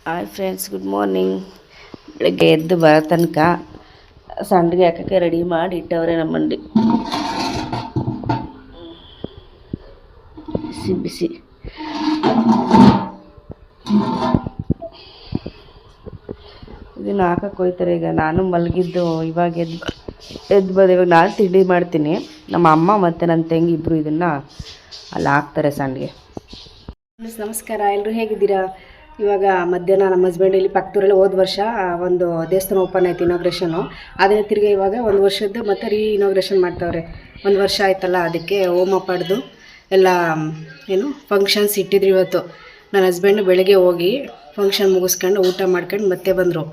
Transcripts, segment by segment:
Hi friends, good morning. ಬೆಳಗ್ಗೆ ಎದ್ದು ಬರೋ ತನಕ ಸಂಡಿಗೆ ಹಾಕೋಕ್ಕೆ ರೆಡಿ ಮಾಡಿ ಇಟ್ಟವ್ರೆ ನಮ್ಮ ಮಂಡಿ. ಬಿಸಿ ಬಿಸಿ ಇದನ್ನು ಹಾಕಕ್ಕೆ ಹೋಯ್ತಾರೆ. ಈಗ ನಾನು ಮಲಗಿದ್ದು ಇವಾಗ ಎದ್ದು ಬಂದು ಇವಾಗ ನಾನು ತಿಂಡಿ ಮಾಡ್ತೀನಿ. ನಮ್ಮ ಅಮ್ಮ ಮತ್ತು ನನ್ನ ತಂಗಿ ಇಬ್ಬರು ಇದನ್ನು ಅಲ್ಲಿ ಹಾಕ್ತಾರೆ ಸಂಡಿಗೆ. ನಮಸ್ಕಾರ, ಎಲ್ಲರೂ ಹೇಗಿದ್ದೀರಾ? ಇವಾಗ ಮಧ್ಯಾಹ್ನ ನಮ್ಮ ಹಸ್ಬೆಂಡ್ ಇಲ್ಲಿ ಪಕ್ಕದೂರಲ್ಲಿ ಹೋದ ವರ್ಷ ಒಂದು ದೇವಸ್ಥಾನ ಓಪನ್ ಆಯ್ತು, ಇನಾಗ್ರೇಷನು. ಅದನ್ನು ತಿರ್ಗಿ ಇವಾಗ ಒಂದು ವರ್ಷದ್ದು ಮತ್ತು ಇನಾಗ್ರೇಷನ್ ಮಾಡ್ತಾವ್ರೆ. ಒಂದು ವರ್ಷ ಆಯ್ತಲ್ಲ, ಅದಕ್ಕೆ ಹೋಮ ಪಡೆದು ಎಲ್ಲ ಫಂಕ್ಷನ್ಸ್ ಇಟ್ಟಿದ್ರು. ಇವತ್ತು ನನ್ನ ಹಸ್ಬೆಂಡು ಬೆಳಗ್ಗೆ ಹೋಗಿ ಫಂಕ್ಷನ್ ಮುಗಿಸ್ಕೊಂಡು ಊಟ ಮಾಡ್ಕೊಂಡು ಮತ್ತೆ ಬಂದರು.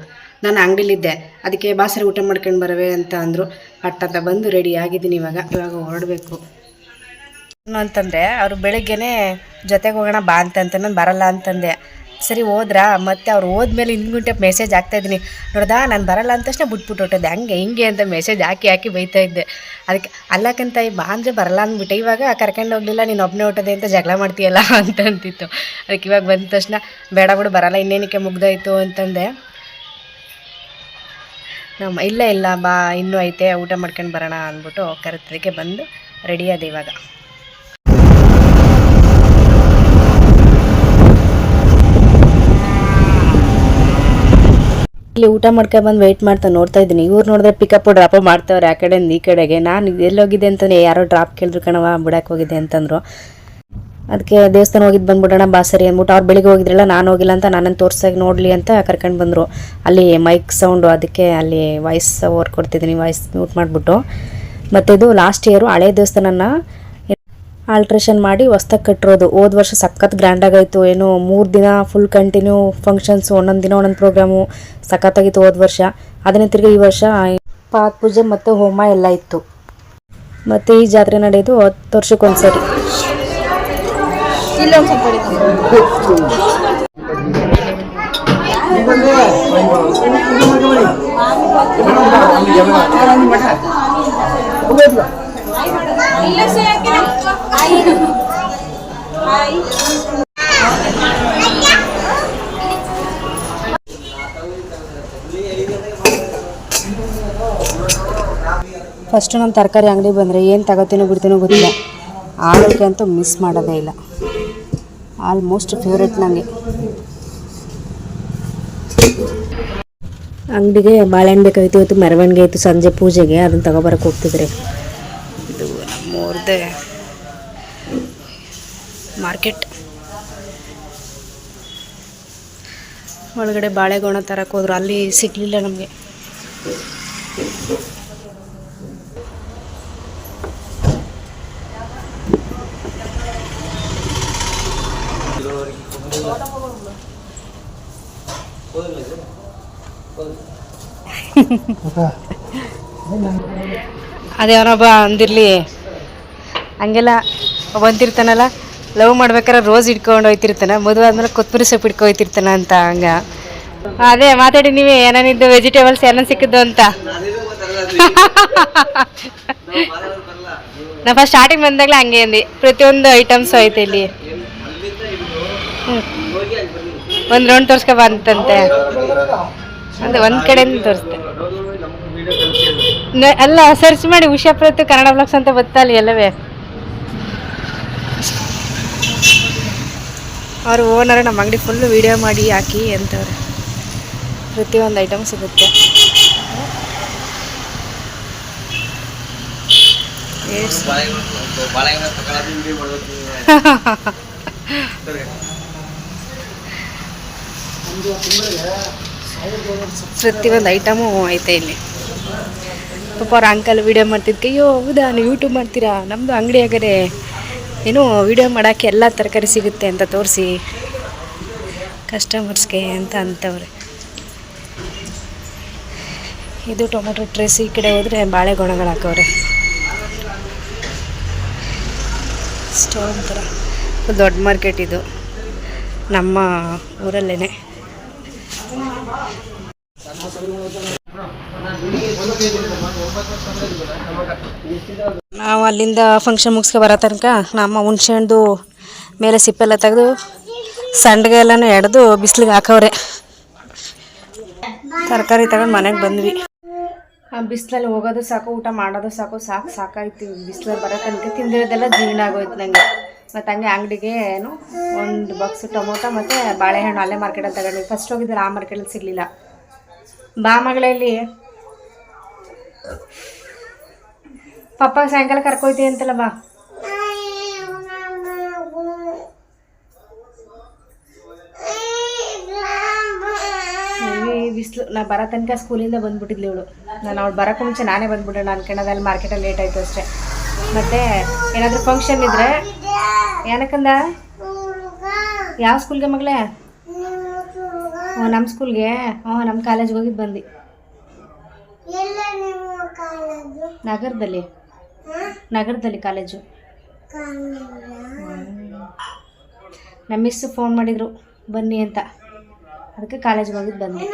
ನಾನು ಅಂಗಡಿಲಿದ್ದೆ, ಅದಕ್ಕೆ ಬಾಸರಿ ಊಟ ಮಾಡ್ಕೊಂಡು ಬರವೆ ಅಂತ ಅಂದರು. ಪಟ್ಟಂತ ಬಂದು ರೆಡಿ ಆಗಿದ್ದೀನಿ. ಇವಾಗ ಹೊರಡಬೇಕು ಅಂತಂದರೆ ಅವರು ಬೆಳಗ್ಗೆನೇ ಜೊತೆಗೆ ಹೋಗೋಣ ಬಾ ಅಂತಂತ ನಾನು ಬರಲ್ಲ ಅಂತಂದೆ. ಸರಿ ಹೋದ್ರಾ, ಮತ್ತು ಅವ್ರು ಹೋದ್ಮೇಲೆ ಹಿಂದ್ಗುಂಟೆ ಮೆಸೇಜ್ ಹಾಕ್ತಾಯಿದ್ದೀನಿ. ನೋಡ್ದಾ, ನಾನು ಬರಲ್ಲ ಅಂತ ತಕ್ಷಣ ಬಿಟ್ಬಿಟ್ಟು ಹೊಟ್ಟೋದೆ. ಹಿಂಗೆ ಅಂತ ಮೆಸೇಜ್ ಹಾಕಿ ಬೈತಾ ಇದ್ದೆ. ಅದಕ್ಕೆ ಅಲ್ಲಕ್ಕಂತ ಬಾ ಅಂದರೆ ಬರಲ್ಲ ಅಂದ್ಬಿಟ್ಟೆ. ಇವಾಗ ಕರ್ಕೊಂಡು ಹೋಗಲಿಲ್ಲ, ನೀನು ಒಬ್ಬನೇ ಹೊಟ್ಟೋದೆ ಅಂತ ಜಗಳ ಮಾಡ್ತೀಯಲ್ಲ ಅಂತ ಅಂತಿತ್ತು. ಅದಕ್ಕೆ ಇವಾಗ ಬಂದ ತಕ್ಷಣ ಬೇಡ ಬಿಡು ಬರಲ್ಲ, ಇನ್ನೇನಕ್ಕೆ ಮುಗ್ದಾಯಿತು ಅಂತಂದೆ. ಇಲ್ಲ ಬಾ ಇನ್ನೂ ಐತೆ, ಊಟ ಮಾಡ್ಕೊಂಡು ಬರೋಣ ಅಂದ್ಬಿಟ್ಟು ಕರೆತದಕ್ಕೆ ಬಂದು ರೆಡಿ ಅದೆ. ಇವಾಗ ಇಲ್ಲಿ ಊಟ ಮಾಡ್ಕೊಂಡು ವೆಯ್ಟ್ ಮಾಡ್ತಾ ನೋಡ್ತಾ ಇದ್ದೀನಿ. ಇವ್ರು ನೋಡಿದ್ರೆ ಪಿಕಪ್ ಡ್ರಾಪ್ ಮಾಡ್ತಾವ್ರೆ ಆ ಕಡೆಯಿಂದ ಈ ಕಡೆಗೆ. ನಾನು ಎಲ್ಲೋಗಿದ್ದೆ ಅಂತಂದರೆ ಯಾರೋ ಡ್ರಾಪ್ ಕೇಳಿದ್ರು ಕಣವ, ಬಿಡಕ್ಕೆ ಹೋಗಿದ್ದೆ ಅಂತಂದರು. ಅದಕ್ಕೆ ದೇವಸ್ಥಾನ ಹೋಗಿದ್ದು ಬಂದ್ಬಿಡೋಣ ಬಾ ಸರಿ ಅಂದ್ಬಿಟ್ಟು ಅವ್ರು ಬೆಳಿಗ್ಗೆ ಹೋಗಿದ್ರಲ್ಲ, ನಾನು ಹೋಗಿಲ್ಲ ಅಂತ ನನ್ನನ್ನು ತೋರ್ಸಾಗಿ ನೋಡಲಿ ಅಂತ ಕರ್ಕೊಂಡು ಬಂದರು. ಅಲ್ಲಿ ಮೈಕ್ ಸೌಂಡು, ಅದಕ್ಕೆ ಅಲ್ಲಿ ವಾಯ್ಸ್ ಓವರ್ ಕೊಡ್ತಿದ್ದೀನಿ, ವಾಯ್ಸ್ ಮ್ಯೂಟ್ ಮಾಡಿಬಿಟ್ಟು. ಮತ್ತು ಇದು ಲಾಸ್ಟ್ ಇಯರು ಹಳೆ ದೇವಸ್ಥಾನನ ಆಲ್ಟ್ರೇಷನ್ ಮಾಡಿ ಹೊಸ್ದಾಗಿ ಕಟ್ಟಿರೋದು. ಹೋದ ವರ್ಷ ಸಖತ್ ಗ್ರ್ಯಾಂಡಾಗಾಯಿತು. ಏನು 3 ದಿನ ಫುಲ್ ಕಂಟಿನ್ಯೂ ಫಂಕ್ಷನ್ಸು, ಒಂದೊಂದು ದಿನ ಒಂದೊಂದು ಪ್ರೋಗ್ರಾಮು ಸಖತ್ತಾಗಿತ್ತು ಹೋದ ವರ್ಷ. ಅದನ್ನೇ ತಿರ್ಗಿ ಈ ವರ್ಷ ಪಾದ ಪೂಜೆ ಮತ್ತು ಹೋಮ ಎಲ್ಲ ಇತ್ತು. ಮತ್ತು ಈ ಜಾತ್ರೆ ನಡೆಯೋದು 10 ವರ್ಷಕ್ಕೊಂದ್ಸರಿ. ಫಸ್ಟು ನಮ್ಮ ತರಕಾರಿ ಅಂಗಡಿ ಬಂದರೆ ಏನು ತಗೋತೀನೋ ಬಿಡ್ತೀನೋ ಗೊತ್ತಿಲ್ಲ. ಆಲೂಗೆ ಅಂತೂ ಮಿಸ್ ಮಾಡೋದೇ ಇಲ್ಲ, ಆಲ್ಮೋಸ್ಟ್ ಫೇವ್ರೇಟ್ ನನಗೆ. ಅಂಗಡಿಗೆ ಬಾಳೆಹಣ್ಣು ಬೇಕಾಗಿತ್ತು, ಇವತ್ತು ಮೆರವಣಿಗೆ ಇತ್ತು ಸಂಜೆ ಪೂಜೆಗೆ, ಅದನ್ನು ತಗೊಬರಕ್ಕೆ ಹೋಗ್ತಿದ್ರೆ. ಇದು ನಮ್ಮೂರದೇ ಮಾರ್ಕೆಟ್. ಒಳಗಡೆ ಬಾಳೆಗೊಣ ತರಕ್ಕೆ ಹೋದ್ರು, ಅಲ್ಲಿ ಸಿಗಲಿಲ್ಲ ನಮಗೆ. ಅದೇವನೊಬ್ಬ ಅಂದಿರ್ಲಿ ಹಂಗೆಲ್ಲ ಬಂತಿರ್ತಾನಲ್ಲ, ಲವ್ ಮಾಡ್ಬೇಕಾರೆ ರೋಸ್ ಇಟ್ಕೊಂಡು ಹೋಯ್ತಿರ್ತಾನೆ, ಮದುವೆ ಆದ್ಮೇಲೆ ಕೊತ್ತಂಬರಿ ಸೊಪ್ಪು ಇಟ್ಕೊಂಡು ಹೋಯ್ತಿರ್ತಾನೆ ಅಂತ. ಹಂಗೆ ಅದೇ ಮಾತಾಡಿ ನೀವೇ ಏನೇನಿದ್ದು ವೆಜಿಟೇಬಲ್ಸ್ ಏನೇನು ಸಿಕ್ಕಿದ್ದು ಅಂತ. ನಾ ಫಸ್ಟ್ ಸ್ಟಾರ್ಟಿಂಗ್ ಬಂದಾಗಲೇ ಹಂಗೆ ಅಂದು ಪ್ರತಿಯೊಂದು ಐಟಮ್ಸ್ ಐತೆ ಇಲ್ಲಿ. ಒಂದು ರೌಂಡ್ ತೋರಿಸ್ಕೊ ಅಂತಂತೆ ಅಂದರೆ ಒಂದು ಕಡೆಯಿಂದ ತೋರಿಸ್ತೆ. ಅಲ್ಲ, ಸರ್ಚ್ ಮಾಡಿ ಉಷಾ ಪ್ರತು ಕನ್ನಡ ಬ್ಲಾಗ್ಸ್ ಅಂತ ಬತ್ತಲ್ಲಿ ಎಲ್ಲವೇ. ಅವರು ಓನರ್ ನಮ್ಮ ಅಂಗಡಿ ಫುಲ್ಲು ವೀಡಿಯೋ ಮಾಡಿ ಹಾಕಿ ಅಂತವ್ರೆ. ಪ್ರತಿಯೊಂದು ಐಟಮ್ ಸಿಗುತ್ತೆ. ಪ್ರತಿಯೊಂದು ಐಟಮು ಐತೆ ಇಲ್ಲಿ. ಪಾಪ ಅವ್ರ ಅಂಕಲ್ ವೀಡಿಯೋ ಮಾಡ್ತಿದ್ದಕ್ಕೆ, ಅಯ್ಯೋ ಹೌದಾ ನೀವು ಯೂಟ್ಯೂಬ್ ಮಾಡ್ತೀರಾ, ನಮ್ಮದು ಅಂಗಡಿ ಆಗರೆ ಏನೋ ವೀಡಿಯೋ ಮಾಡೋಕ್ಕೆ ಎಲ್ಲ ತರಕಾರಿ ಸಿಗುತ್ತೆ ಅಂತ ತೋರಿಸಿ ಕಸ್ಟಮರ್ಸ್ಗೆ ಅಂತ ಅಂತವ್ರೆ. ಇದು ಟೊಮೊಟೊ ಟ್ರೇಸ್. ಈ ಕಡೆ ಹೋದರೆ ಬಾಳೆಗೊಣಗಳು ಹಾಕವ್ರೆ. ಸ್ಟೋನ್ ಥರ ದೊಡ್ಡ ಮಾರ್ಕೆಟ್ ಇದು, ನಮ್ಮ ಊರಲ್ಲೇ. ನಾವು ಅಲ್ಲಿಂದ ಫಂಕ್ಷನ್ ಮುಗಿಸ್ಕೊ ಬರೋ ತನಕ ನಮ್ಮ ಹುಣ್ಸೆ ಹಣ್ಣು ಮೇಲೆ ಸಿಪ್ಪೆಲ್ಲ ತೆಗೆದು ಸಂಡಿಗೆ ಎಲ್ಲನೂ ಎಡೆದು ಬಿಸಿಲಿಗೆ ಹಾಕವ್ರೆ. ತರಕಾರಿ ತಗೊಂಡು ಮನೆಗೆ ಬಂದ್ವಿ. ಬಿಸಿಲಲ್ಲಿ ಹೋಗೋದು ಸಾಕು, ಊಟ ಮಾಡೋದು ಸಾಕು, ಸಾಕಾಯ್ತು. ಬಿಸಿಲಲ್ಲಿ ಬರೋ ತನಕ ತಿಂದಿರೋದೆಲ್ಲ ಜೀರ್ಣ ಆಗೋಯ್ತು ನನಗೆ. ಮತ್ತು ಹಂಗೆ ಅಂಗಡಿಗೆ ಏನು ಒಂದು ಬಾಕ್ಸ್ ಟೊಮೊಟೊ ಮತ್ತು ಬಾಳೆಹಣ್ಣು ಅಲ್ಲೇ ಮಾರ್ಕೆಟಲ್ಲಿ ತಗೊಂಡ್ವಿ. ಫಸ್ಟ್ ಹೋಗಿದ್ದರೆ ಆ ಮಾರ್ಕೆಟಲ್ಲಿ ಸಿಗಲಿಲ್ಲ. ಬಾ ಮಗಳಲ್ಲಿ ಪಪ್ಪ ಸಾಯಂಕಾಲ ಕರ್ಕೊಯ್ತೀವಿ ಅಂತಲ್ಲ, ಬಾ. ಬಿಸಿಲು ನಾ ಬರೋ ತನಕ ಸ್ಕೂಲಿಂದ ಬಂದುಬಿಟ್ಟಿದ್ಲಿ ಇವಳು. ನಾನು ಅವಳು ಬರೋಕ್ಕೂ ಮುಂಚೆ ನಾನೇ ಬಂದುಬಿಟ್ಟೆ. ನಾನು ಅನ್ಕೊಳ್ಳೋದಲ್ಲಿ ಮಾರ್ಕೆಟಲ್ಲಿ ಲೇಟ್ ಆಯಿತು ಅಷ್ಟೇ. ಮತ್ತು ಏನಾದರೂ ಫಂಕ್ಷನ್ ಇದ್ದರೆ ಏನಕ್ಕಂದ ಯಾವ ಸ್ಕೂಲ್ಗೆ ಮಗಳೇ? ನಮ್ಮ ಸ್ಕೂಲ್ಗೆ, ನಮ್ಮ ಕಾಲೇಜ್ಗೆ ಹೋಗಿದ್ದು ಬಂದು. ನಗರದಲ್ಲಿ ಕಾಲೇಜು. ನಮ್ಮ ಮಿಸ್ ಫೋನ್ ಮಾಡಿದರು ಬನ್ನಿ ಅಂತ, ಅದಕ್ಕೆ ಕಾಲೇಜ್ಗೆ ಹೋಗಿದ್ದು ಬಂದೆ.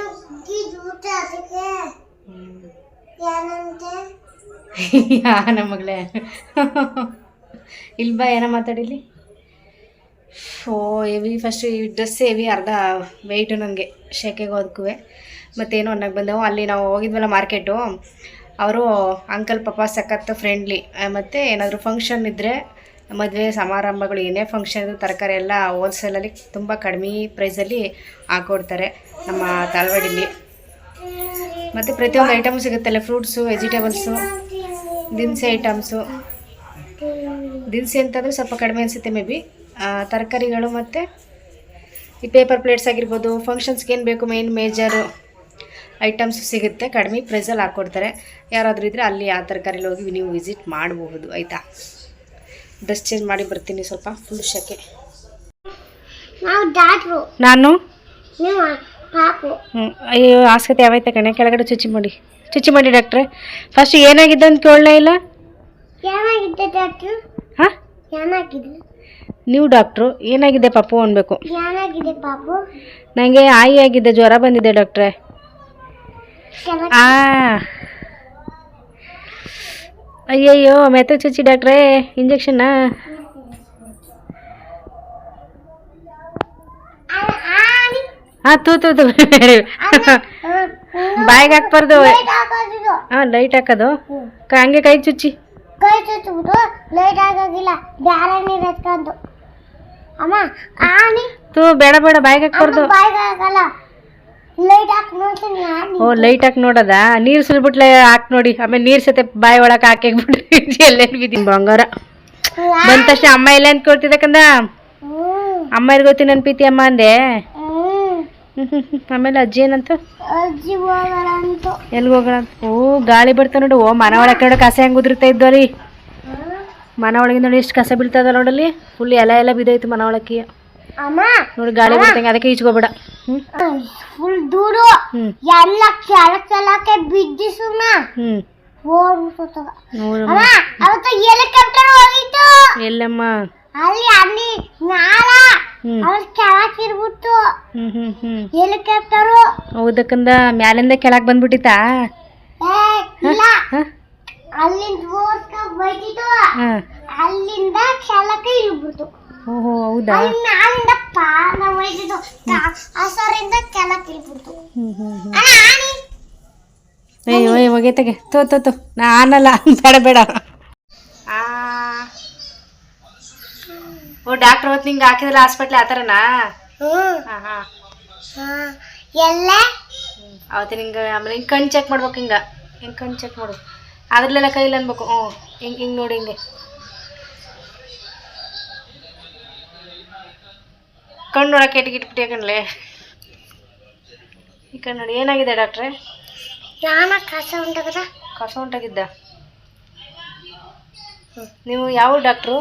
ನಮ್ಮ ಮಗಳೇ ಇಲ್ಲಿ ಬಾ, ಏನೋ ಮಾತಾಡಿಲಿ. ಹೆವಿ ಫಸ್ಟ್ ಈ ಡ್ರೆಸ್ ಹೆವಿ, ಅರ್ಧ ವೆಯ್ಟು ನನಗೆ ಶೆಕೆಗೆ ಹೋದಕ್ಕೂ. ಮತ್ತೇನು ಅನ್ನಕ್ಕೆ ಬಂದೆವು. ಅಲ್ಲಿ ನಾವು ಹೋಗಿದ್ವಲ್ಲ ಮಾರ್ಕೆಟು, ಅವರು ಅಂಕಲ್ ಪಾಪ ಸಖತ್ತು ಫ್ರೆಂಡ್ಲಿ. ಮತ್ತು ಏನಾದರೂ ಫಂಕ್ಷನ್ ಇದ್ದರೆ, ಮದುವೆ ಸಮಾರಂಭಗಳು ಏನೇ ಫಂಕ್ಷನ್ ಇದ್ದರೂ ತರಕಾರಿ ಎಲ್ಲ ಹೋಲ್ಸೇಲಲ್ಲಿ ತುಂಬ ಕಡಿಮೆ ಪ್ರೈಸಲ್ಲಿ ಹಾಕ್ಕೊಡ್ತಾರೆ ನಮ್ಮ ತಾಳ್ವಾಡಿಲಿ. ಮತ್ತು ಪ್ರತಿಯೊಂದು ಐಟಮು ಸಿಗುತ್ತಲ್ಲ, ಫ್ರೂಟ್ಸು, ವೆಜಿಟೇಬಲ್ಸು, ದಿನಸಿ ಐಟಮ್ಸು. ದಿನಸಿ ಅಂತಂದರೆ ಸ್ವಲ್ಪ ಕಡಿಮೆ ಅನಿಸುತ್ತೆ ಮೇ ಬಿ. ತರಕಾರಿಗಳು ಮತ್ತು ಈ ಪೇಪರ್ ಪ್ಲೇಟ್ಸ್ ಆಗಿರ್ಬೋದು, ಫಂಕ್ಷನ್ಸ್ಗೆ ಏನು ಬೇಕು ಮೇಜರು ಐಟಮ್ಸ್ ಸಿಗುತ್ತೆ, ಕಡಿಮೆ ಪ್ರೈಸಲ್ಲಿ ಹಾಕ್ಕೊಡ್ತಾರೆ. ಯಾರಾದರೂ ಇದ್ದರೆ ಅಲ್ಲಿ ಆ ತರಕಾರಿಲಿ ಹೋಗಿ ನೀವು ವಿಸಿಟ್ ಮಾಡಬಹುದು, ಆಯಿತಾ. ಡ್ರೆಸ್ ಚೇಂಜ್ ಮಾಡಿ ಬರ್ತೀನಿ, ಸ್ವಲ್ಪ ಫುಲ್ ಶೆಕೆ. ನಾನು ಅಯ್ಯೋ ಆಸ್ಕತೆ ಯಾವೈತೆ ಕಣೆ, ಕೆಳಗಡೆ ಚುಚ್ಚಿ ಮಾಡಿ ಡಾಕ್ಟ್ರೆ. ಫಸ್ಟ್ ಏನಾಗಿದೆ ಅಂತ ಕೇಳಲೇ ಇಲ್ಲ. ಹಾಂ, ನೀವು ಡಾಕ್ಟ್ರು, ಏನಾಗಿದೆ ಪಾಪು ಅನ್ಬೇಕು. ನನಗೆ ಆಯಿ ಆಗಿದೆ, ಜ್ವರ ಬಂದಿದೆ ಡಾಕ್ಟ್ರೆ. ಅಯ್ಯಯ್ಯೋ ಮೆತ್ತ ಚುಚ್ಚಿ ಡಾಕ್ಟ್ರೇ, ಇಂಜೆಕ್ಷನ್ನ. ಹಾಂ ತೂ ಬಾಯಿಗೆ ಹಾಕ್ಬಾರ್ದು. ಹಾಂ ಲೈಟ್ ಹಾಕೋದು, ಹಂಗೆ ಕೈ ಚುಚ್ಚಿ. ತೂ ಬೇಡ ಬಾಯಿಗೆ ಹಾಕ್ಬಾರ್ದು. ಓ ಲೈಟ್ ಹಾಕಿ ನೋಡೋದಾ? ನೀರು ಸುಲ್ಬಿಟ್ಲೆ ಹಾಕಿ ನೋಡಿ, ಆಮೇಲೆ ನೀರು ಸತೆ ಬಾಯಿ ಒಳಗೆ ಹಾಕಿಬಿಟ್ರಿ. ಎಲ್ಲೇನು ಬಿದ್ದೀನಿ ಬಂಗಾರ ಬಂದ ತಕ್ಷಣ ಅಮ್ಮ ಎಲ್ಲ ಅಂತ ಕೇಳ್ತಿದ್ದಕ್ಕಂದ. ಅಮ್ಮ ಎಲ್ಗೋತೀನಿ ನೆನ್ಪೀತಿ ಅಮ್ಮ ಅಂದೆ. ಆಮೇಲೆ ಅಜ್ಜಿ ಏನಂತ, ಎಲ್ಗೆ ಹೋಗೋಣ ಅಂತ. ಓ ಗಾಳಿ ಬರ್ತಾ ನೋಡು. ಓ ಮನ ಒಳಗೆ ನೋಡೋ ಕಸ ಹೆಂಗೆ ಉದುರ್ತಾ ಇದ್ದು ಅಲ್ಲಿ. ಮನ ಒಳಗಿಂದ ನೋಡಿ ಎಷ್ಟು ಕಸ ಬೀಳ್ತದ ನೋಡಲ್ಲಿ. ಫುಲ್ ಎಲ್ಲ ಬಿದ್ದೋಯ್ತು ಮನ ಒಳಕ್ಕೆ. ನೋಡಿ ಗಾಳಿ ಬರ್ತಂಗೆ, ಅದಕ್ಕೆ ಈಚ್ಕೋಬೇಡ. ಫುಲ್ ದೂರ ಎಲ್ಲ ಕೆಳಕ್ಕೆ ಬಿದ್ದಿ ಸುಮ್ಮ ಹೆಲಿಕಾಪ್ಟರ್ ಹೋಗಿತ್ತು. ಎಲ್ಲಮ್ಮ ಅಲ್ಲಿ ನಾಲ ಕೆಳಕಿರ್ಬಿಟ್ಟು ಹೆಲಿಕಾಪ್ಟರು. ಹೌದಕ್ಕಂದ ಮ್ಯಾಲಿಂದ ಕೆಳಕ್ ಬಂದ್ಬಿಟ್ಟಿತ್ತಾ? ಅಲ್ಲಿಂದ ಬೈತಿತ್ತು, ಅಲ್ಲಿಂದ ಕೆಳಕ್ಕೆ ಇಳ್ಬಿಡ್ತು. ಓಹೋ ಹೌದಾ? ನಾಲಿಂದ ಪಾನ ಒಯ್ದಿದ್ದು, ಹಸರಿಂದ ಕೆಳಕ್ಕೆ ಇಳ್ಬಿಡ್ತು. ಅಯ್ಯೋ ಹೋಗೈತೆಗೆ. ತೋ ನಾನಲ್ಲ, ಬೇಡ. ಓ ಡಾಕ್ಟರ್ ಅವತ್ತು ನಿಂಗೆ ಹಾಕಿದ್ರಲ್ಲ ಹಾಸ್ಪಿಟ್ಲ್, ಆ ಥರನಾ? ಎಲ್ಲ ಅವತ್ತು ನಿಂಗೆ ಆಮೇಲೆ ಹಿಂಗೆ ಕಣ್ಣು ಚೆಕ್ ಮಾಡ್ಬೇಕು. ಹಿಂಗೆ ಕಣ್ಣು ಚೆಕ್ ಮಾಡು, ಅದ್ರಲ್ಲೆಲ್ಲ ಕೈಲಿ ಅನ್ಬೇಕು. ಹಿಂಗೆ ನೋಡಿ, ಹಿಂಗೆ ಕಣ್ಣು ನೋಡಕ್ಕೆ ಇಟ್ಬಿಟ್ಟು ಕಣ್ಲೆ. ಈ ಕಣ್ಣು ನೋಡಿ. ಏನಾಗಿದೆ ಡಾಕ್ಟ್ರೆ? ಕಸ ಉಂಟಾಗಿದ್ದ. ನೀವು ಯಾವ ಡಾಕ್ಟ್ರು?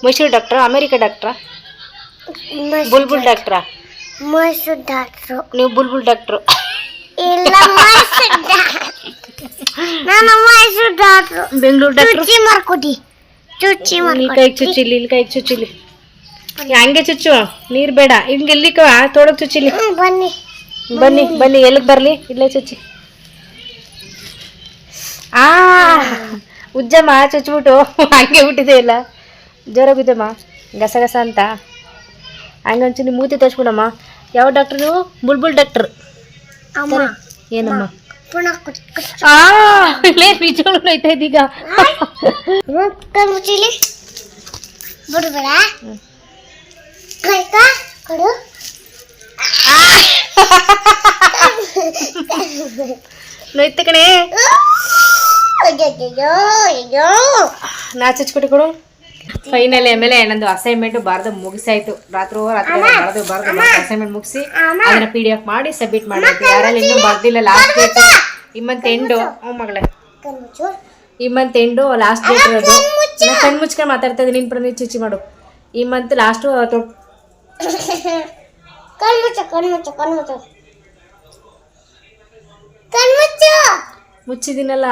ಮೈಸೂರು ಡಾಕ್ಟ್ರಾ, ಅಮೇರಿಕಾ ಡಾಕ್ಟ್ರಾ, ಬುಲ್ಬುಲ್ ಡಾಕ್ಟ್ರಾ? ಮೈಸೂರು ಡಾಕ್ಟ್ರು. ನೀವು ಬುಲ್ಬುಲ್ ಡಾಕ್ಟ್ರು? ಇಲ್ಲ, ನಾನು ಮೈಸೂರು ಡಾಕ್ಟ್ರು. ಬೆಂಗಳೂರು ಡಾಕ್ಟ್ರು? ಚುಚ್ಚಿ ಇಲ್ಲಿ ಕೈಗೆ ಚುಚ್ಚಿಲಿ, ಇಲ್ಲಿ ಕೈಗೆ ಚುಚ್ಚಿಲಿ. ಹಂಗೆ ಚುಚ್ಚು, ನೀರು ಬೇಡ. ಹಿಂಗೆ ಇಲ್ಲಿಕ ತೋಡಕ್ ಚುಚ್ಚಿಲಿ. ಬನ್ನಿ ಎಲ್ಲಿಗೆ ಬರಲಿ, ಇಲ್ಲೇ ಚುಚ್ಚಿ. ಉಜ್ಜಮ್ಮ ಚುಚ್ಬಿಟ್ಟು ಹಂಗೆ ಬಿಟ್ಟಿದೆ ಇಲ್ಲ. ಜ್ವರ ಬಿದ್ದಮ್ಮ ಗಸ ಅಂತ. ಹಂಗಂಚು ನೀವು ಮೂತಿ ತೋರಿಸ್ಬಿಡಮ್ಮ. ಯಾವ ಡಾಕ್ಟ್ರ್ ನೀವು? ಬುಲ್ಬುಲ್ ಡಾಕ್ಟ್ರ್. ಅಮ್ಮ ಏನಮ್ಮ? ಪುನಃ ಇಲ್ಲೇ ನಿಜಗಳು ಐತಾ ಇದೀಗ. ಕಣ್ಮುಚ್ಚಿಲಿ ಬಿಡ್ಬೇಡ. ಆಯ್ತಾ ಕೊಡು. ನೋಯ್ತ ಕಣೆ. ನಾಚಿಚ್ಕೊಟ್ಟು ಕೊಡು. ಫೈನಲಿ ಆಮೇಲೆ ನಂದು ಅಸೈನ್ಮೆಂಟ್ ಬಾರ್ದು ಮುಗಿಸಾಯ್ತು. ರಾತ್ರಿ ಬಾರ್ದು ಅಸೈನ್ಮೆಂಟ್ ಮುಗಿಸಿ ಅದನ್ನ PDF ಮಾಡಿ ಸಬ್ಮಿಟ್ ಮಾಡಬೇಕು. ಯಾರಲ್ಲಿ ಇನ್ನೂ ಬರ್ದಿಲ್ಲ, ಲಾಸ್ಟ್ ಡೇಟ್ ಈ ಮಂತ್ ಎಂಡು. ಮಗಳೇ ಈ ಮಂತ್ ಎಂಡು ಲಾಸ್ಟ್ ಡೇಟ್ ಇರೋದು. ಕಣ್ಣು ಮುಚ್ಕೊಂಡು ಮಾತಾಡ್ತಾ ಇದ್ದೀನಿ. ನೀನು ಪ್ರಣೀತ್ ಚಿಚ್ಚಿ ಮಾಡು. ಈ ಮಂತ್ ಲಾಸ್ಟು ಮುಚ್ಚಿದ್ದೀನಲ್ಲ.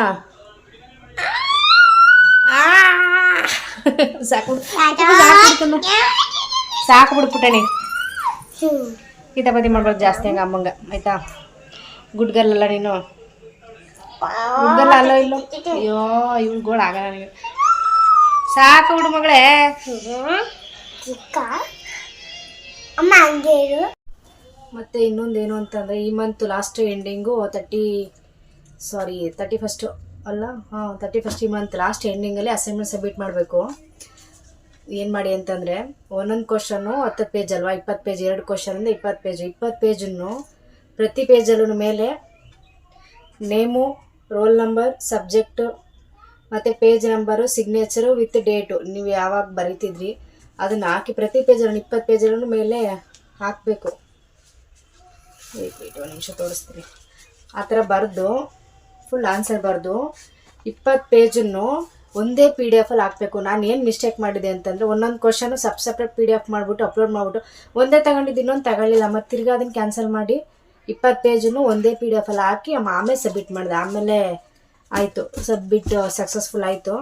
ಸಾಕು ಬಿಡ್ಬಿಟ್ಟಣಿ. ಕಿತಾಪತಿ ಮಾಡ್ಬಾರ್ದು ಜಾಸ್ತಿ ಹಂಗ ಅಮ್ಮಂಗ, ಆಯ್ತಾ? ಗುಡ್ ಗರ್ಲ್ ಅಲ್ಲ ನೀನು? ಗುಡ್ ಗರ್ಲ್ ಅಲ್ಲ ಇಲ್ಲೋ? ಅಯ್ಯೋ ಇವ್ಳು ಗೋಳು ಆಗ ನನಗೆ. ಸಾಕು ಬಿಡು ಮಗಳೇ. ಮತ್ತೆ ಇನ್ನೊಂದೇನು ಅಂತಂದರೆ ಈ ಮಂತ್ ಲಾಸ್ಟ್ ಎಂಡಿಂಗು 31 ಅಲ್ಲ, 31 ಈ ಮಂತ್ ಲಾಸ್ಟ್ ಎಂಡಿಂಗಲ್ಲಿ ಅಸೈನ್ಮೆಂಟ್ ಸಬ್ಮಿಟ್ ಮಾಡಬೇಕು. ಏನು ಮಾಡಿ ಅಂತಂದರೆ ಒಂದೊಂದು ಕ್ವಶನ್ನು 10 ಪೇಜ್ ಅಲ್ವಾ, 20 ಪೇಜ್, 2 ಕ್ವಶನಿಂದ 20 ಪೇಜ್. 20 ಪೇಜನ್ನು ಪ್ರತಿ ಪೇಜಲ್ಲೂ ಮೇಲೆ ನೇಮು, ರೋಲ್ ನಂಬರ್, ಸಬ್ಜೆಕ್ಟು ಮತ್ತು page number, signature with date ನೀವು ಯಾವಾಗ ಬರೀತಿದ್ರಿ ಅದನ್ನು ಹಾಕಿ ಪ್ರತಿ ಪೇಜಲ್ಲೂ 20 ಪೇಜಲ್ಲೂ ಮೇಲೆ ಹಾಕಬೇಕು. ಒಂದು ನಿಮಿಷ ತೋರಿಸ್ತೀನಿ. ಆ ಥರ ಬರೆದು ಫುಲ್ ಆನ್ಸರ್ ಬರೆದು 20 ಪೇಜನ್ನು ಒಂದೇ PDF ಹಾಕಬೇಕು. ನಾನು ಏನು ಮಿಸ್ಟೇಕ್ ಮಾಡಿದೆ ಅಂತಂದರೆ ಒಂದೊಂದು ಕ್ವಶನು ಸಪ್ರೇಟ್ PDF ಮಾಡಿಬಿಟ್ಟು ಅಪ್ಲೋಡ್ ಮಾಡಿಬಿಟ್ಟು ಒಂದೇ ತಗೊಂಡಿದ್ದು ಇನ್ನೊಂದು ತಗೊಳ್ಳಿಲ್ಲ. ಮತ್ತು ತಿರ್ಗಿ ಅದನ್ನು ಕ್ಯಾನ್ಸಲ್ ಮಾಡಿ 20 ಪೇಜನ್ನು ಒಂದೇ PDF ಹಾಕಿ ಆಮೇಲೆ ಸಬ್ಮಿಟ್ ಮಾಡಿದೆ. ಆಮೇಲೆ ಆಯಿತು, ಸಬ್ಮಿಟ್ ಸಕ್ಸಸ್ಫುಲ್ ಆಯಿತು.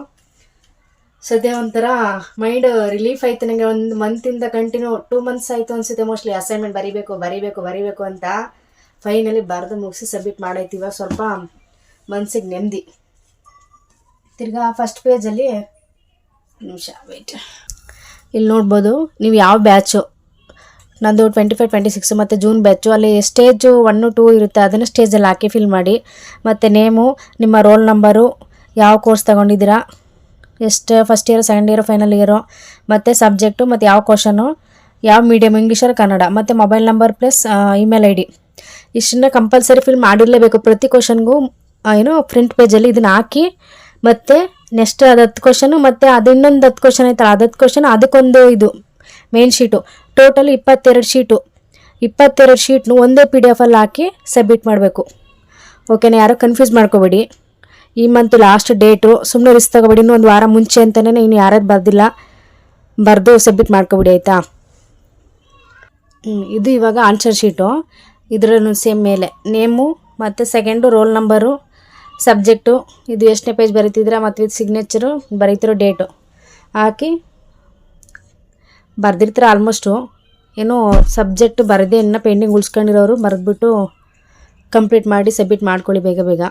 ಸದ್ಯ ಒಂಥರ ಮೈಂಡ್ ರಿಲೀಫ್ ಆಯಿತು ನನಗೆ. ಒಂದು ಮಂತಿಂದ ಕಂಟಿನ್ಯೂ 2 ಮಂತ್ಸ್ ಆಯಿತು ಅನಿಸುತ್ತೆ ಮೋಸ್ಟ್ಲಿ ಅಸೈನ್ಮೆಂಟ್ ಬರೀಬೇಕು ಅಂತ. ಫೈನಲಿ ಬರೆದು ಮುಗಿಸಿ ಸಬ್ಮಿಟ್ ಮಾಡಾಯ್ತು. ಇವಾಗ ಸ್ವಲ್ಪ ಮನಸ್ಸಿಗೆ ನೆಮ್ಮದಿ. ತಿರ್ಗಾ ಫಸ್ಟ್ ಪೇಜಲ್ಲಿ ನಿಮಿಷ ವೆಯ್ಟ್, ಇಲ್ಲಿ ನೋಡ್ಬೋದು ನೀವು ಯಾವ ಬ್ಯಾಚು. ನಂದು 25, 26 ಮತ್ತು ಜೂನ್ ಬ್ಯಾಚು. ಅಲ್ಲಿ ಸ್ಟೇಜು 1, 2 ಇರುತ್ತೆ, ಅದನ್ನು ಸ್ಟೇಜಲ್ಲಿ ಹಾಕಿ ಫಿಲ್ ಮಾಡಿ. ಮತ್ತು ನೇಮು, ನಿಮ್ಮ ರೋಲ್ ನಂಬರು, ಯಾವ ಕೋರ್ಸ್ ತೊಗೊಂಡಿದ್ದೀರಾ, ಎಷ್ಟು first year, second year, final year, ಮತ್ತು ಸಬ್ಜೆಕ್ಟು, ಮತ್ತು ಯಾವ ಕ್ವಶನು, ಯಾವ ಮೀಡಿಯಮ್, ಇಂಗ್ಲೀಷ್ ಆರ್ ಕನ್ನಡ, ಮತ್ತು mobile number plus email ID ಇಷ್ಟನ್ನ ಕಂಪಲ್ಸರಿ ಫಿಲ್ ಮಾಡಿರಲೇಬೇಕು. ಪ್ರತಿ ಕ್ವಶನ್ಗೂ ಫ್ರಂಟ್ ಪೇಜಲ್ಲಿ ಇದನ್ನು ಹಾಕಿ ಮತ್ತು ನೆಕ್ಸ್ಟ್ ಅದು 10 ಕ್ವಶನು ಮತ್ತು ಅದು ಇನ್ನೊಂದು 10 ಕ್ವಶನ್ ಆಯ್ತಲ್ಲ, ಅದು 10 ಕ್ವಶನ್ ಅದಕ್ಕೊಂದು ಇದು ಮೇನ್ ಶೀಟು. Total 22 sheet. 22 ಶೀಟ್ನು ಒಂದೇ PDF ಹಾಕಿ ಸಬ್ಮಿಟ್ ಮಾಡಬೇಕು. ಓಕೆನಾ? ಯಾರೋ ಕನ್ಫ್ಯೂಸ್ ಮಾಡ್ಕೋಬೇಡಿ. ಈ ಮಂತ್ ಲಾಸ್ಟ್ ಡೇಟು. ಸುಮ್ಮನೆ ರಿಸ್ಕ್ ತಗೋಬೇಡಿ. ಇನ್ನೂ ಒಂದು ವಾರ ಮುಂಚೆ ಅಂತಲೇ ಇನ್ನು ಯಾರ್ಯಾರು ಬರೆದು ಸಬ್ಮಿಟ್ ಮಾಡ್ಕೊಬಿಡಿ, ಆಯಿತಾ? ಇದು ಇವಾಗ ಆನ್ಸರ್ ಶೀಟು. ಇದರನ್ನು ಸೇಮ್ ಮೇಲೆ ನೇಮು ಮತ್ತು ಸೆಕೆಂಡು ರೋಲ್ ನಂಬರು, ಸಬ್ಜೆಕ್ಟು, ಇದು ಎಷ್ಟನೇ ಪೇಜ್ ಬರೀತಿದ್ರೆ ಮತ್ತು ವಿತ್ ಸಿಗ್ನೇಚರು, ಬರೀತಿರೋ ಡೇಟು ಹಾಕಿ ಬರೆದಿರ್ತೀರ. ಆಲ್ಮೋಸ್ಟು ಏನೋ ಸಬ್ಜೆಕ್ಟ್ ಬರದೇ ಇನ್ನೂ ಪೆಂಡಿಂಗ್ ಉಳಿಸ್ಕೊಂಡಿರೋರು ಬರೆದ್ಬಿಟ್ಟು ಕಂಪ್ಲೀಟ್ ಮಾಡಿ ಸಬ್ಮಿಟ್ ಮಾಡ್ಕೊಳ್ಳಿ ಬೇಗ.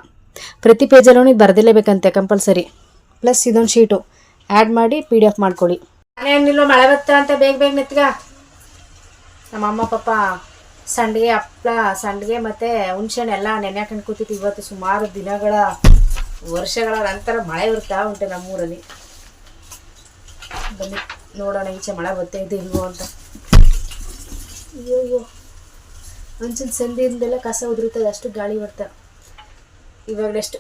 ಪ್ರತಿ ಪೇಜಲ್ಲೂ ಇದು ಬರೆದಿರಲೇಬೇಕಂತೆ ಕಂಪಲ್ಸರಿ. ಪ್ಲಸ್ ಇದೊಂದು ಶೀಟು ಆ್ಯಡ್ ಮಾಡಿ PDF ಮಾಡ್ಕೊಳ್ಳಿ. ನಾನೇನಿಲ್ಲ ಮಳೆ ಬತ್ತಾ ಅಂತ ಬೇಗ ನೆತ್ಗ ನಮ್ಮ ಅಮ್ಮ ಪಾಪ ಸಂಡಿಗೆ, ಹಪ್ಪಳ, ಸಂಡಿಗೆ ಮತ್ತು ಹುಣ್ಸೆಹಣ್ಣು ಎಲ್ಲ ನೆನೆ ಹಾಕೊಂಡು ಕೂತಿತ್ತು. ಇವತ್ತು ಸುಮಾರು ವರ್ಷಗಳ ನಂತರ ಮಳೆ ಬರ್ತಾ ಉಂಟು ನಮ್ಮೂರಲ್ಲಿ. ಬನ್ನಿ ನೋಡೋಣ ಈಚೆ ಮಳೆ ಬರ್ತೇ ಇದೆ ಇಲ್ವೋ ಅಂತ. ಅಯ್ಯೋ ಒಂದ್ಸಲ ಸಂಧಿಯಿಂದೆಲ್ಲ ಕಸ ಉದುರುತ್ತದೆ, ಅಷ್ಟು ಗಾಳಿ ಬರ್ತಾ. ಇವಾಗ ನೆಕ್ಸ್ಟ್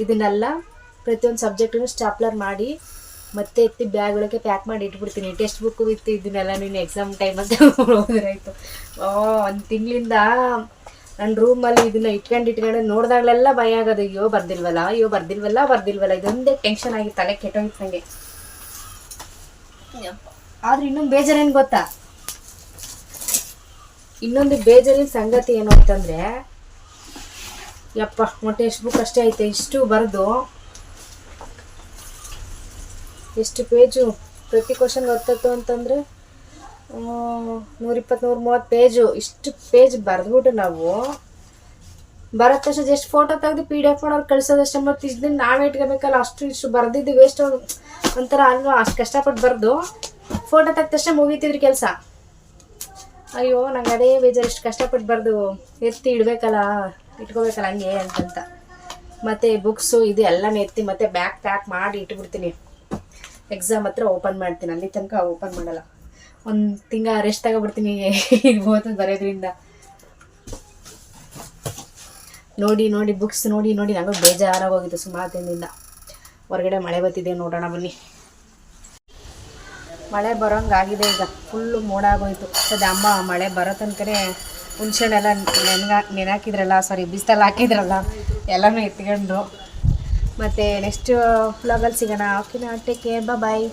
ಇದನ್ನೆಲ್ಲ ಪ್ರತಿಯೊಂದು ಸಬ್ಜೆಕ್ಟನ್ನು ಸ್ಟಾಪ್ಲರ್ ಮಾಡಿ ಮತ್ತೆ ಎತ್ತಿ ಬ್ಯಾಗ್ ಒಳಗೆ ಪ್ಯಾಕ್ ಮಾಡಿ ಇಟ್ಬಿಡ್ತೀನಿ. ಟೆಕ್ಸ್ಟ್ ಬುಕ್ ವಿತ್ ಇದನ್ನೆಲ್ಲ ನೀನು ಎಕ್ಸಾಮ್ ಟೈಮ್ ಅಂತ ಹೋದ್ರಾಯ್ತು. ಒಂದು ತಿಂಗಳಿಂದ ನನ್ನ ರೂಮಲ್ಲಿ ಇದನ್ನು ಇಟ್ಕೊಂಡು ನೋಡಿದಾಗಲೆಲ್ಲ ಭಯ ಆಗೋದು. ಅಯ್ಯೋ ಬರ್ದಿಲ್ವಲ್ಲ ಇದೊಂದೇ ಟೆನ್ಷನ್ ಆಗಿ ತಲೆ ಕೆಟ್ಟೋಗಿತ್ತು ನನಗೆ. ಆದ್ರೆ ಇನ್ನೊಂದು ಬೇಜಾರೇನು ಗೊತ್ತಾ? ಇನ್ನೊಂದು ಬೇಜಾರಿನ ಸಂಗತಿ ಏನು ಅಂತಂದರೆ, ಯಪ್ಪ ಟೆಕ್ಸ್ಟ್ ಬುಕ್ ಅಷ್ಟೇ ಐತೆ, ಇಷ್ಟು ಬರೆದು ಎಷ್ಟು ಪೇಜು, ಪ್ರತಿ ಕ್ವಶನ್ಗೆ 10 ಅಂತಂದರೆ 120, 130 ಪೇಜು. ಇಷ್ಟು ಪೇಜ್ ಬರೆದ್ಬಿಟ್ಟು ನಾವು ಬರೋ ತಕ್ಷಣ ಜಸ್ಟ್ ಫೋಟೋ ತೆಗೆದು PDF ಮಾಡೋರು ಕಳ್ಸೋದಷ್ಟೇ. ಮತ್ತು ಇಷ್ಟು ದಿನ ನಾವೇ ಇಟ್ಕೋಬೇಕಲ್ಲ, ಅಷ್ಟು ಇಷ್ಟು ಬರೆದಿದ್ದು ವೇಸ್ಟ್ ಒಂಥರ ಅಲ್ವಾ. ಅಷ್ಟು ಕಷ್ಟಪಟ್ಟು ಬರೆದು ಫೋಟೋ ತೆಗ್ದ ತಕ್ಷಣ ಮುಗೀತಿದ್ರಿ ಕೆಲಸ. ಅಯ್ಯೋ ನಂಗೆ ಅದೇ ಬೇಜಾರು, ಇಷ್ಟು ಕಷ್ಟಪಟ್ಟು ಬರೆದು ಎತ್ತಿ ಇಟ್ಕೋಬೇಕಲ್ಲ ಹಂಗೆ ಅಂತಂತ. ಮತ್ತು ಬುಕ್ಸು ಇದು ಎಲ್ಲನೂ ಎತ್ತಿ ಮತ್ತೆ ಬ್ಯಾಗ್ ಪ್ಯಾಕ್ ಮಾಡಿ ಇಟ್ಬಿಡ್ತೀನಿ. ಎಕ್ಸಾಮ್ ಹತ್ರ ಓಪನ್ ಮಾಡ್ತೀನಿ, ಅಲ್ಲಿ ತನಕ ಓಪನ್ ಮಾಡಲ್ಲ. ಒಂದು ತಿಂಗಳ ರೆಸ್ಟ್ ತಗೊಬಿಡ್ತೀನಿ ಓದೋದು ಬರೋದ್ರಿಂದ. ನೋಡಿ ಬುಕ್ಸ್ ನೋಡಿ ನನಗೂ ಬೇಜಾರಾಗೋಗಿತ್ತು ಸುಮಾರು ದಿನದಿಂದ. ಹೊರಗಡೆ ಮಳೆ ಬರ್ತಿದೆ, ನೋಡೋಣ ಬನ್ನಿ. ಮಳೆ ಬರೋಂಗಾಗಿದೆ ಈಗ, ಫುಲ್ಲು ಮೋಡ ಆಗೋಯ್ತು. ಸದ್ಯ ಅಮ್ಮ ಮಳೆ ಬರೋ ತನಕನೇ ಹುಣ್ಸೆಹಣ್ಣೆಲ್ಲ ನೆನಾಕಿದ್ರಲ್ಲ, ಬಿಸಿಲಲ್ಲಿ ಹಾಕಿದ್ರಲ್ಲ ಎಲ್ಲನೂ ಎತ್ಕೊಂಡು. ಮತ್ತು ನೆಕ್ಸ್ಟ್ ವ್ಲಾಗಲ್ಲಿ ಸಿಗೋಣ. ಓಕೆನಾ, ಟೇಕ್ ಕೇರ್, ಬಾಯ್.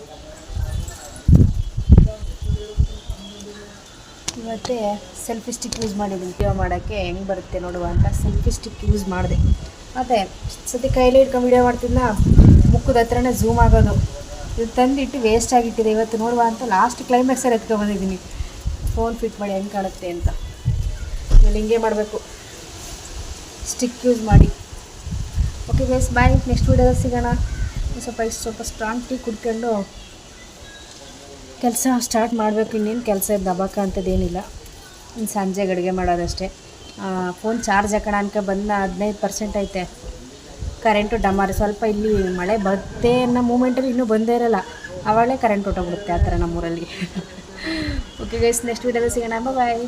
ಮತ್ತು ಸೆಲ್ಫಿ ಸ್ಟಿಕ್ ಯೂಸ್ ಮಾಡಿದ್ದೀನಿ ವಿಡಿಯೋ ಮಾಡೋಕ್ಕೆ, ಹೆಂಗೆ ಬರುತ್ತೆ ನೋಡುವ ಅಂತ ಸೆಲ್ಫಿ ಸ್ಟಿಕ್ ಯೂಸ್ ಮಾಡಿದೆ. ಮತ್ತು ಸದ್ಯ ಕೈಲಿ ಇಟ್ಕೊಂಡು ವಿಡಿಯೋ ಮಾಡ್ತಿದ್ದ, ಮುಖದ ಹತ್ರನೇ ಝೂಮ್ ಆಗೋದು. ಇದು ತಂದಿಟ್ಟು ವೇಸ್ಟ್ ಆಗಿಟ್ಟಿದೆ. ಇವತ್ತು ನೋಡುವ ಅಂತ ಲಾಸ್ಟ್ ಕ್ಲೈಮ್ಯಾಕ್ಸಲ್ಲಿ ಎತ್ಕೊಂಡ್ಬಂದಿದ್ದೀನಿ ಫೋನ್ ಫಿಟ್ ಮಾಡಿ ಹೆಂಗೆ ಕಾಣುತ್ತೆ ಅಂತ. ಆಮೇಲೆ ಹಿಂಗೆ ಮಾಡಬೇಕು, ಸ್ಟಿಕ್ ಯೂಸ್ ಮಾಡಿ. ಓಕೆ ಗೈಸ್, ಬಾಯ್. ನೆಕ್ಸ್ಟ್ ವೀಡಿಯೋದಲ್ಲಿ ಸಿಗೋಣ. ಸ್ವಲ್ಪ ಸ್ಟ್ರಾಂಗ್ ಟೀ ಕುಡ್ಕೊಂಡು ಕೆಲಸ ಸ್ಟಾರ್ಟ್ ಮಾಡಬೇಕು. ಇನ್ನೇನು ಕೆಲಸ ದಬಾಕ ಅಂಥದ್ದೇನಿಲ್ಲ, ಇನ್ನು ಸಂಜೆಗೆ ಅಡುಗೆ ಮಾಡೋದಷ್ಟೇ. ಫೋನ್ ಚಾರ್ಜ್ ಹಾಕೋಣ ಅನ್ಕೊ ಬಂದ 15% ಐತೆ. ಕರೆಂಟು ಡಮಾರಿ. ಸ್ವಲ್ಪ ಇಲ್ಲಿ ಮಳೆ ಬರುತ್ತೆ ಅನ್ನೋ ಮೂಮೆಂಟಲ್ಲಿ ಇನ್ನೂ ಬಂದೇ ಇರೋಲ್ಲ, ಆವಾಗಲೇ ಕರೆಂಟ್ ಹೊಟ್ಟೋಗ್ಬಿಡುತ್ತೆ. ಆ ಥರ ನಮ್ಮೂರಲ್ಲಿ. ಓಕೆ ಗೈಸ್, ನೆಕ್ಸ್ಟ್ ವೀಡಿಯೋದಲ್ಲಿ ಸಿಗೋಣ. ಬಾಯ್.